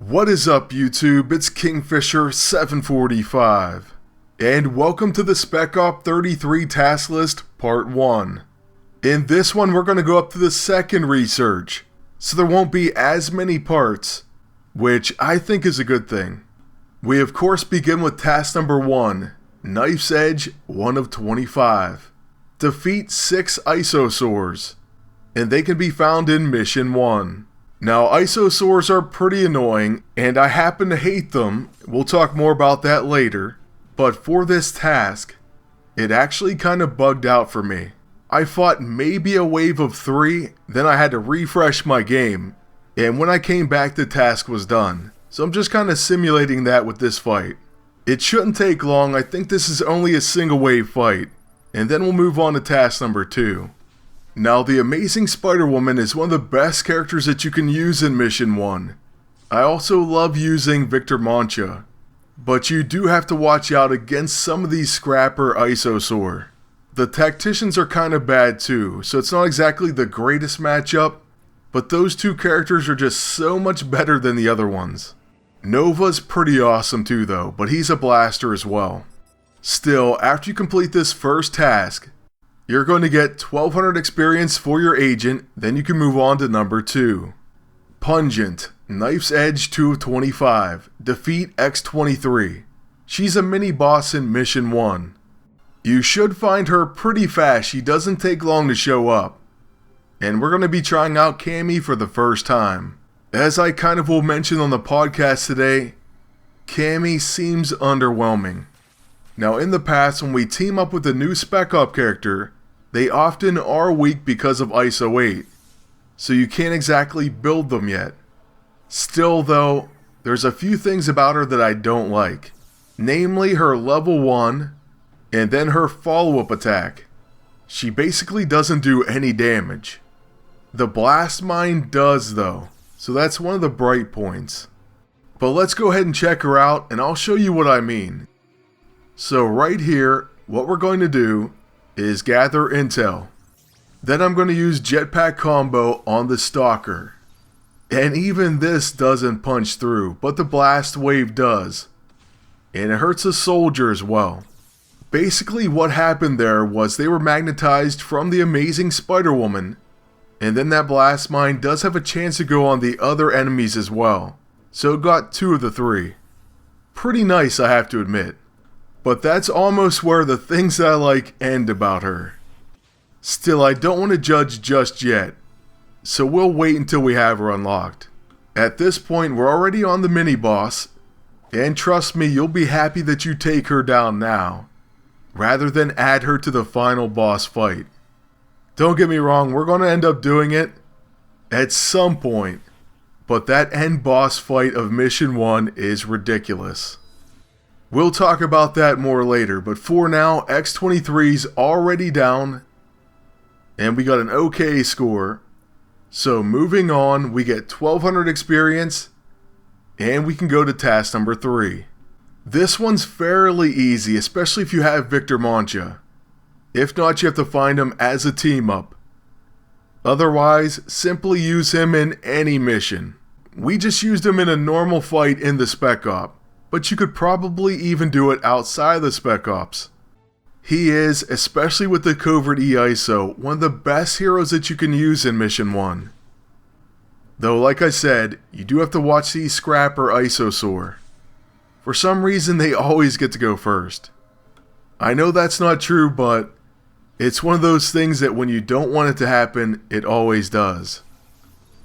What is up, YouTube? It's Kingfisher745, and welcome to the Spec Op 33 Task List Part 1. In this one, we're going to go up to the second research, so there won't be as many parts, which I think is a good thing. We of course begin with task number 1, Knife's Edge 1 of 25. Defeat 6 Iso-Saurs, and they can be found in Mission 1. Now, Iso-Saurs are pretty annoying, and I happen to hate them. We'll talk more about that later. But for this task, it actually kind of bugged out for me. I fought maybe a wave of 3, then I had to refresh my game, and when I came back the task was done. So I'm just kind of simulating that with this fight. It shouldn't take long. I think this is only a single wave fight, and then we'll move on to task number 2. Now, the Amazing Spider-Woman is one of the best characters that you can use in Mission 1. I also love using Victor Mancha, but you do have to watch out against some of these scrapper Iso-Saur. The Tacticians are kind of bad too, so it's not exactly the greatest matchup, but those two characters are just so much better than the other ones. Nova's pretty awesome too though, but he's a blaster as well. Still, after you complete this first task, you're going to get 1200 experience for your agent, then you can move on to number 2. Pungent, Knife's Edge 2 of 25, defeat X-23. She's a mini boss in Mission 1. You should find her pretty fast, she doesn't take long to show up. And we're going to be trying out Cammy for the first time. As I kind of will mention on the podcast today, Cammy seems underwhelming. Now, in the past, when we team up with a new Spec Op character, they often are weak because of ISO 8, so you can't exactly build them yet. Still though, there's a few things about her that I don't like. Namely her level 1, and then her follow-up attack. She basically doesn't do any damage. The Blast Mine does though, so that's one of the bright points. But let's go ahead and check her out, and I'll show you what I mean. So right here, what we're going to do is gather intel. Then I'm going to use jetpack combo on the stalker. And even this doesn't punch through, but the blast wave does. And it hurts a soldier as well. Basically what happened there was they were magnetized from the Amazing Spider-Woman, and then that blast mine does have a chance to go on the other enemies as well. So it got 2 of the 3. Pretty nice, I have to admit. But that's almost where the things that I like end about her. Still, I don't want to judge just yet, so we'll wait until we have her unlocked. At this point, we're already on the mini-boss, and trust me, you'll be happy that you take her down now, rather than add her to the final boss fight. Don't get me wrong, we're going to end up doing it at some point, but that end boss fight of Mission 1 is ridiculous. We'll talk about that more later, but for now, X-23's already down, and we got an okay score. So moving on, we get 1200 experience, and we can go to task number 3. This one's fairly easy, especially if you have Victor Mancha. If not, you have to find him as a team-up. Otherwise, simply use him in any mission. We just used him in a normal fight in the Spec Op, but you could probably even do it outside of the Spec Ops. He is, especially with the Covert E-ISO, one of the best heroes that you can use in Mission 1. Though, like I said, you do have to watch these scrapper Iso-Saur. For some reason, they always get to go first. I know that's not true, but it's one of those things that when you don't want it to happen, it always does.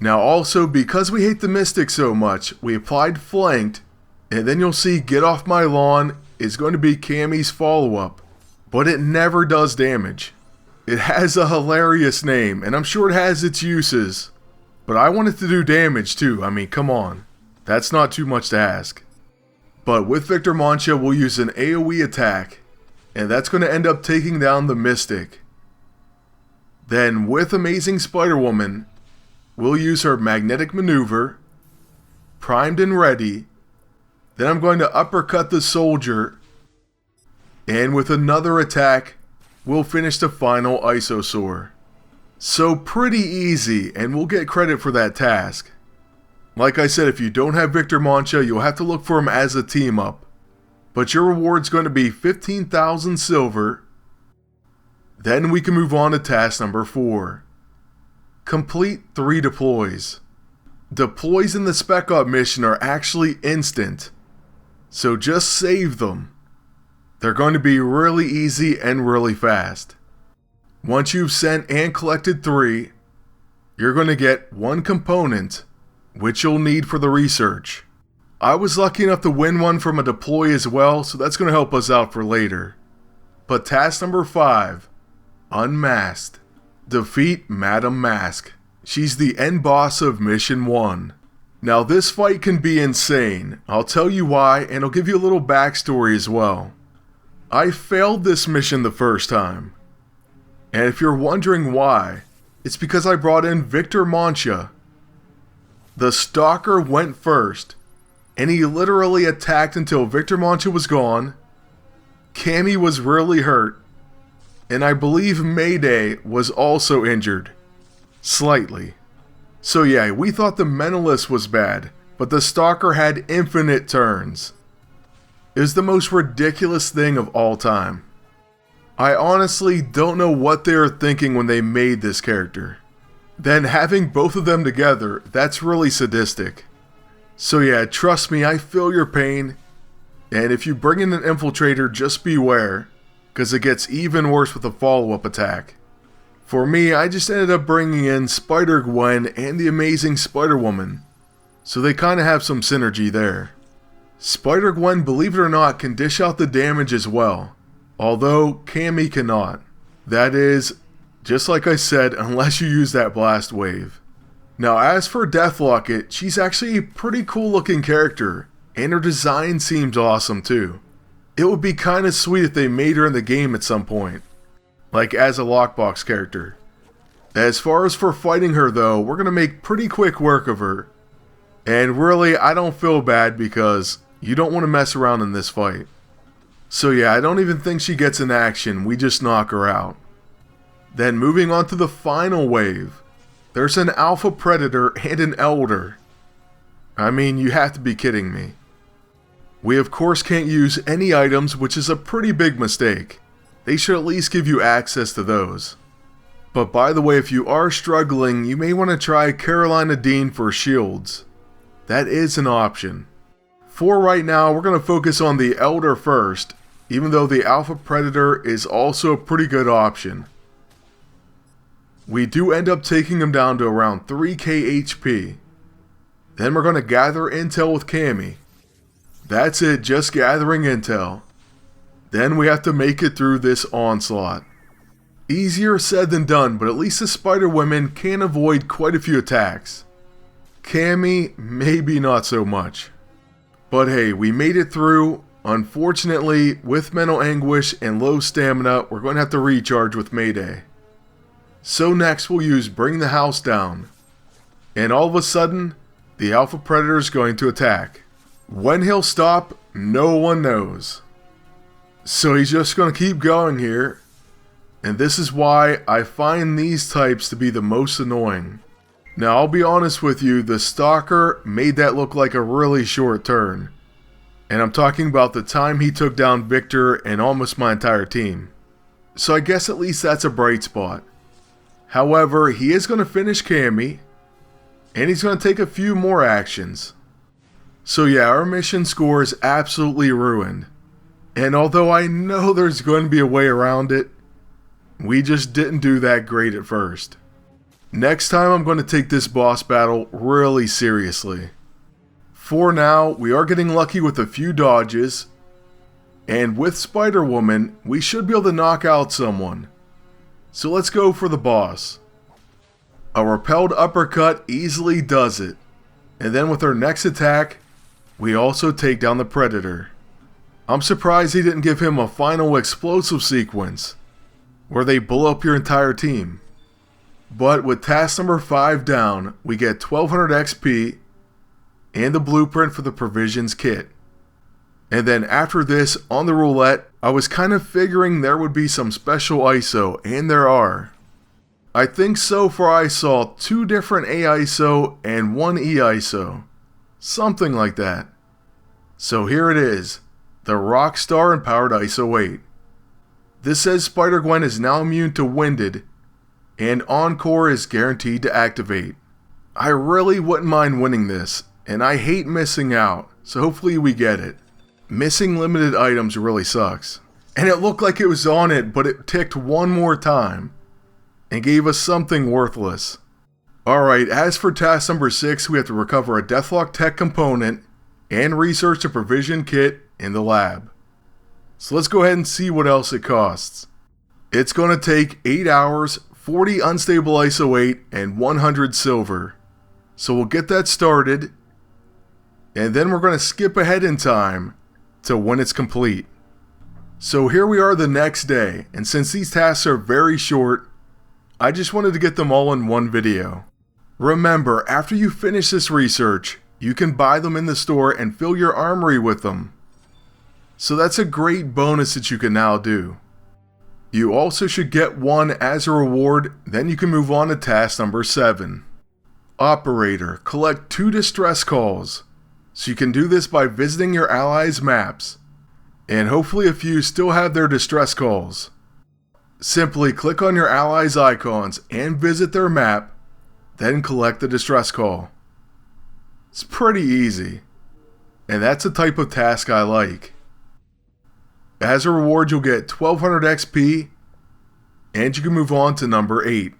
Now also, because we hate the Mystic so much, we applied Flanked, and then you'll see Get Off My Lawn is going to be Cammy's follow-up, but it never does damage. It has a hilarious name, and I'm sure it has its uses, but I want it to do damage too. I mean, come on. That's not too much to ask. But with Victor Mancha, we'll use an AoE attack, and that's going to end up taking down the Mystic. Then with Amazing Spider-Woman, we'll use her Magnetic Maneuver, primed and ready. Then I'm going to uppercut the soldier, and with another attack, we'll finish the final Iso-Saur. So pretty easy, and we'll get credit for that task. Like I said, if you don't have Victor Mancha, you'll have to look for him as a team up. But your reward's going to be 15,000 silver. Then we can move on to task number 4. Complete 3 deploys. Deploys in the Spec Op mission are actually instant, so just save them. They're going to be really easy and really fast. Once you've sent and collected 3, you're going to get 1 component, which you'll need for the research. I was lucky enough to win one from a deploy as well, so that's going to help us out for later. But task number 5, Unmasked. Defeat Madame Masque. She's the end boss of Mission 1. Now this fight can be insane. I'll tell you why, and I'll give you a little backstory as well. I failed this mission the first time. And if you're wondering why, it's because I brought in Victor Mancha. The Stalker went first, and he literally attacked until Victor Mancha was gone, Cammy was really hurt, and I believe Mayday was also injured. Slightly. So yeah, we thought the Mentalist was bad, but the Stalker had infinite turns. It was the most ridiculous thing of all time. I honestly don't know what they were thinking when they made this character. Then having both of them together, that's really sadistic. So yeah, trust me, I feel your pain. And if you bring in an infiltrator, just beware, because it gets even worse with a follow-up attack. For me, I just ended up bringing in Spider-Gwen and the amazing Spider-Woman, so they kind of have some synergy there. Spider-Gwen, believe it or not, can dish out the damage as well, although Cammy cannot. That is, just like I said, unless you use that blast wave. Now as for Deathlok, she's actually a pretty cool looking character, and her design seems awesome too. It would be kinda sweet if they made her in the game at some point, like as a lockbox character. As far as for fighting her though, we're gonna make pretty quick work of her. And really, I don't feel bad because you don't want to mess around in this fight. So yeah, I don't even think she gets an action, we just knock her out. Then moving on to the final wave. There's an Alpha Predator and an Elder. I mean, you have to be kidding me. We of course can't use any items, which is a pretty big mistake. They should at least give you access to those. But by the way, if you are struggling, you may want to try Carolina Dean for shields. That is an option. For right now, we're going to focus on the Elder first, even though the Alpha Predator is also a pretty good option. We do end up taking him down to around 3k HP. Then we're going to gather intel with Cammy. That's it, just gathering intel. Then we have to make it through this onslaught. Easier said than done, but at least the Spider-Women can avoid quite a few attacks. Cammy, maybe not so much. But hey, we made it through. Unfortunately, with mental anguish and low stamina, we're going to have to recharge with Mayday. So next we'll use Bring the House Down. And all of a sudden, the Alpha Predator is going to attack. When he'll stop, no one knows. So he's just going to keep going here. And this is why I find these types to be the most annoying. Now I'll be honest with you, the Stalker made that look like a really short turn. And I'm talking about the time he took down Victor and almost my entire team. So I guess at least that's a bright spot. However, he is going to finish Cammy. And he's going to take a few more actions. So yeah, our mission score is absolutely ruined. And although I know there's going to be a way around it, we just didn't do that great at first. Next time I'm going to take this boss battle really seriously. For now, we are getting lucky with a few dodges, and with Spider-Woman, we should be able to knock out someone. So let's go for the boss. A Repelled Uppercut easily does it, and then with our next attack, we also take down the Predator. I'm surprised he didn't give him a final explosive sequence, where they blow up your entire team. But with task number 5 down, we get 1200 XP and the blueprint for the provisions kit. And then after this, on the roulette, I was kind of figuring there would be some special ISO, and there are. I think so far I saw 2 different AISO and 1 EISO. Something like that. So here it is, the Rockstar Empowered ISO 8. This says Spider-Gwen is now immune to Winded, and Encore is guaranteed to activate. I really wouldn't mind winning this, and I hate missing out, so hopefully we get it. Missing limited items really sucks. And it looked like it was on it, but it ticked one more time, and gave us something worthless. Alright, as for task number 6, we have to recover a Deathlok tech component, and research a provision kit in the lab. So let's go ahead and see what else it costs. It's going to take 8 hours, 40 unstable ISO 8, and 100 silver. So we'll get that started, and then we're going to skip ahead in time to when it's complete. So here we are the next day, and since these tasks are very short, I just wanted to get them all in one video. Remember, after you finish this research, you can buy them in the store and fill your armory with them. So that's a great bonus that you can now do. You also should get one as a reward, then you can move on to task number 7. Operator, collect 2 distress calls. So you can do this by visiting your allies' maps, and hopefully a few still have their distress calls. Simply click on your allies' icons and visit their map, then collect the distress call. It's pretty easy, and that's the type of task I like. As a reward, you'll get 1200 XP, and you can move on to number 8.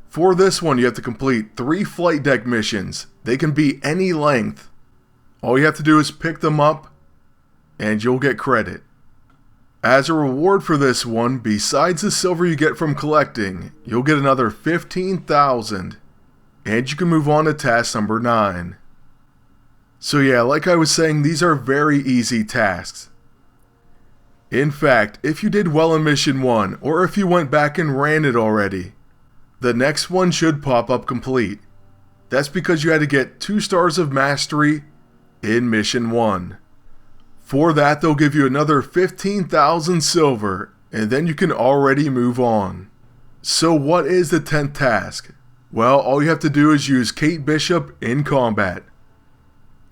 For this one, you have to complete 3 flight deck missions. They can be any length. All you have to do is pick them up, and you'll get credit. As a reward for this one, besides the silver you get from collecting, you'll get another 15,000, and you can move on to task number 9. So yeah, like I was saying, these are very easy tasks. In fact, if you did well in mission 1, or if you went back and ran it already, the next one should pop up complete. That's because you had to get 2 stars of mastery in mission 1. For that, they'll give you another 15,000 silver, and then you can already move on. So what is the 10th task? Well, all you have to do is use Kate Bishop in combat.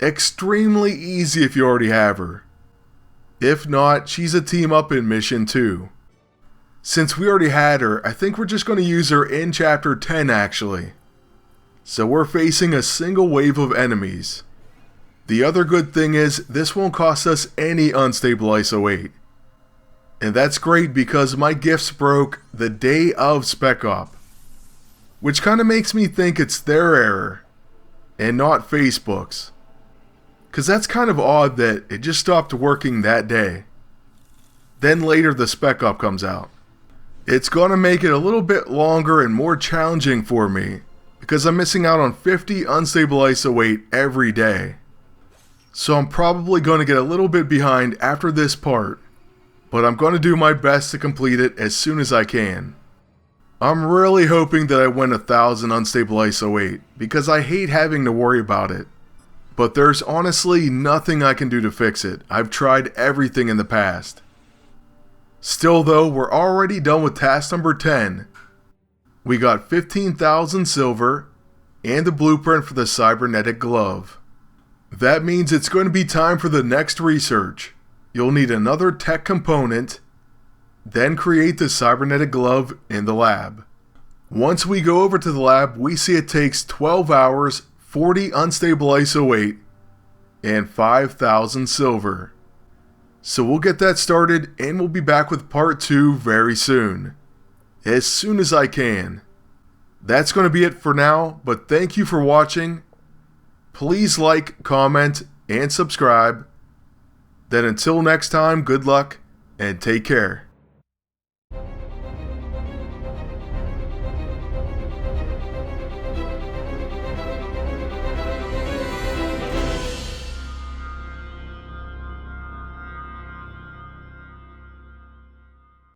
Extremely easy if you already have her. If not, she's a team up in mission 2. Since we already had her, I think we're just going to use her in chapter 10 actually. So we're facing a single wave of enemies. The other good thing is, this won't cost us any unstable ISO 8. And that's great because my gifts broke the day of Spec Op. Which kind of makes me think it's their error, and not Facebook's. Cause that's kind of odd that it just stopped working that day. Then later the Spec Op comes out. It's gonna make it a little bit longer and more challenging for me, because I'm missing out on 50 unstable ISO 8 every day. So I'm probably going to get a little bit behind after this part, but I'm going to do my best to complete it as soon as I can. I'm really hoping that I win 1,000 unstable ISO 8, because I hate having to worry about it. But there's honestly nothing I can do to fix it. I've tried everything in the past. Still though, we're already done with task number 10. We got 15,000 silver, and the blueprint for the cybernetic glove. That means it's going to be time for the next research. You'll need another tech component, then create the cybernetic glove in the lab. Once we go over to the lab, we see it takes 12 hours, 40 unstable ISO 8, and 5,000 silver. So we'll get that started, and we'll be back with part 2 very soon. As soon as I can. That's going to be it for now, but thank you for watching. Please like, comment, and subscribe. Then until next time, good luck, and take care.